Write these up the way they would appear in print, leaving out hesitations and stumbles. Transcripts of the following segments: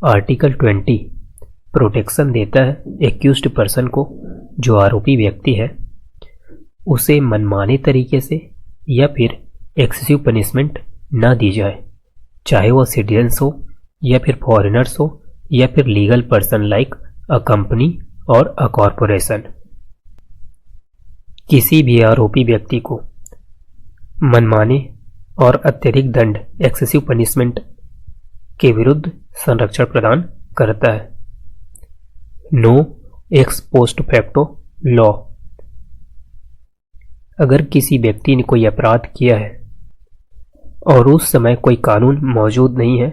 Article 20 protection देता है accused person को, जो आरोपी व्यक्ति है, उसे मनमाने तरीके से या फिर एक्सेसिव पनिशमेंट ना दी जाए, चाहे वह सिटीजन्स हो या फिर फॉरेनर्स हो या फिर legal person like a company और अ कॉरपोरेशन। किसी भी आरोपी व्यक्ति को मनमाने और अत्यधिक दंड एक्सेसिव पनिशमेंट के विरुद्ध संरक्षण प्रदान करता है। No ex post facto law. अगर किसी व्यक्ति ने कोई अपराध किया है और उस समय कोई कानून मौजूद नहीं है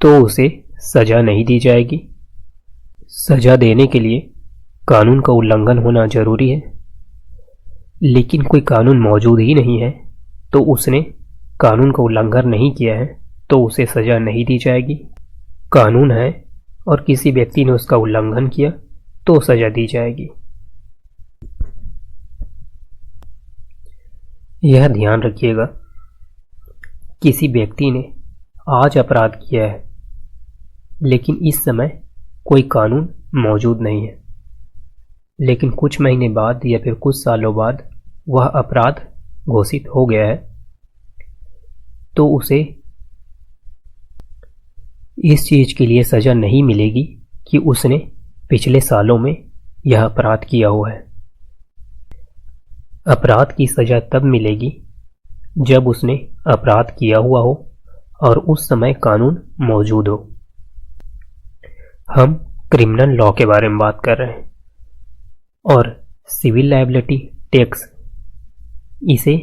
तो उसे सजा नहीं दी जाएगी। सजा देने के लिए कानून का उल्लंघन होना जरूरी है, लेकिन कोई कानून मौजूद ही नहीं है तो उसने कानून का उल्लंघन नहीं किया है तो उसे सजा नहीं दी जाएगी। कानून है और किसी व्यक्ति ने उसका उल्लंघन किया तो सजा दी जाएगी। यह ध्यान रखिएगा, किसी व्यक्ति ने आज अपराध किया है लेकिन इस समय कोई कानून मौजूद नहीं है, लेकिन कुछ महीने बाद या फिर कुछ सालों बाद वह अपराध घोषित हो गया है, तो उसे इस चीज के लिए सजा नहीं मिलेगी कि उसने पिछले सालों में यह अपराध किया हुआ है। अपराध की सजा तब मिलेगी जब उसने अपराध किया हुआ हो और उस समय कानून मौजूद हो। हम क्रिमिनल लॉ के बारे में बात कर रहे हैं और सिविल लायबिलिटी टैक्स, इसे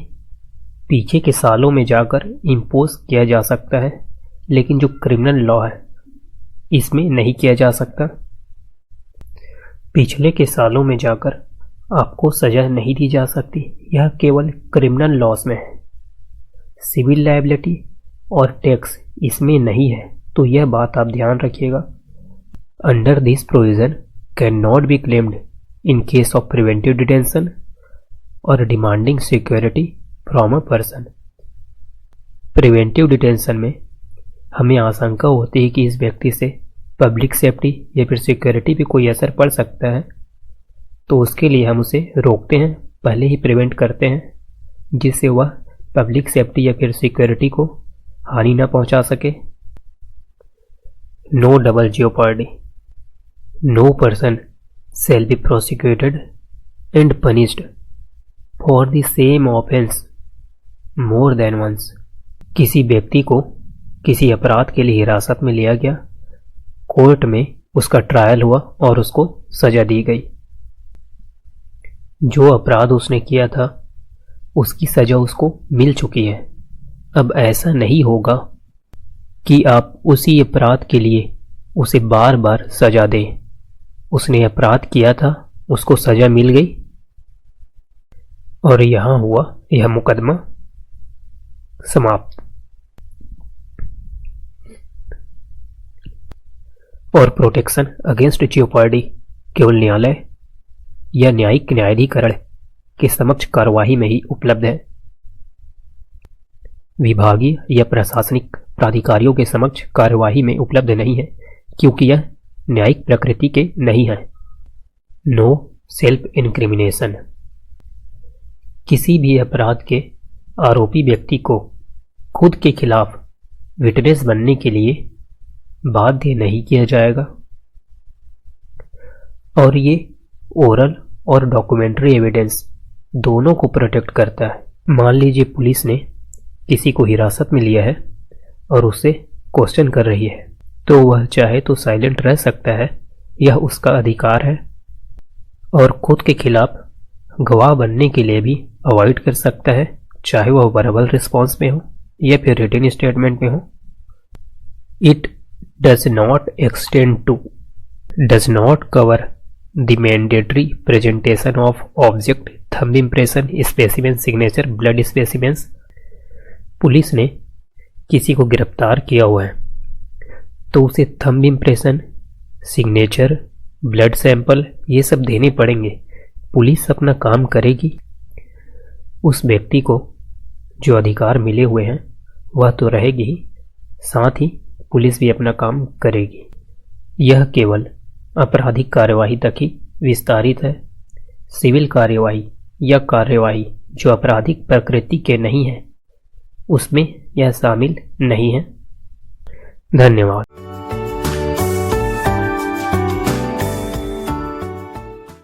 पीछे के सालों में जाकर इम्पोज किया जा सकता है, लेकिन जो क्रिमिनल लॉ है इसमें नहीं किया जा सकता। पिछले के सालों में जाकर आपको सजा नहीं दी जा सकती, यह केवल क्रिमिनल लॉस में है। सिविल लायबिलिटी और टैक्स इसमें नहीं है, तो यह बात आप ध्यान रखिएगा। Under this provision can not be claimed in case of preventive detention और demanding security from a person. Preventive detention में हमें आशंका होती है कि इस व्यक्ति से पब्लिक सेफ्टी या फिर सिक्योरिटी पे कोई असर पड़ सकता है, तो उसके लिए हम उसे रोकते हैं, पहले ही प्रिवेंट करते हैं, जिससे वह पब्लिक सेफ्टी या फिर सिक्योरिटी को हानि न पहुंचा सके। No double jeopardy. No person shall be prosecuted and punished for the same offense more than once। किसी व्यक्ति को किसी अपराध के लिए हिरासत में लिया गया, कोर्ट में उसका ट्रायल हुआ और उसको सजा दी गई। जो अपराध उसने किया था उसकी सजा उसको मिल चुकी है। अब ऐसा नहीं होगा कि आप उसी अपराध के लिए उसे बार बार सजा दें। उसने अपराध किया था, उसको सजा मिल गई और यहां हुआ यह मुकदमा समाप्त। और प्रोटेक्शन अगेंस्ट जेओपार्डी केवल न्यायालय या न्यायिक न्यायाधिकरण के समक्ष कार्यवाही में ही उपलब्ध है। विभागीय या प्रशासनिक प्राधिकारियों के समक्ष कार्यवाही में उपलब्ध नहीं है, क्योंकि यह न्यायिक प्रकृति के नहीं है। No self incrimination. किसी भी अपराध के आरोपी व्यक्ति को खुद के खिलाफ विटनेस बनने के लिए बाध्य नहीं किया जाएगा, और ये ओरल और डॉक्यूमेंट्री एविडेंस दोनों को प्रोटेक्ट करता है। मान लीजिए पुलिस ने किसी को हिरासत में लिया है और उससे क्वेश्चन कर रही है, तो वह चाहे तो साइलेंट रह सकता है, यह उसका अधिकार है, और खुद के खिलाफ गवाह बनने के लिए भी अवॉइड कर सकता है, चाहे वह वर्बल रिस्पॉन्स में हो या फिर रिटन स्टेटमेंट में हो। It does not extend to, does not cover the mandatory presentation of object, thumb impression, specimen signature, blood specimens. Police ने किसी को गिरफ्तार किया हुआ है तो उसे thumb impression, signature, blood sample ये सब देने पड़ेंगे। पुलिस अपना काम करेगी, उस व्यक्ति को जो अधिकार मिले हुए हैं वह तो रहेगी ही, साथ ही पुलिस भी अपना काम करेगी। यह केवल आपराधिक कार्यवाही तक ही विस्तारित है। सिविल कार्यवाही या कार्यवाही जो आपराधिक प्रकृति के नहीं है, उसमें यह शामिल नहीं है। धन्यवाद।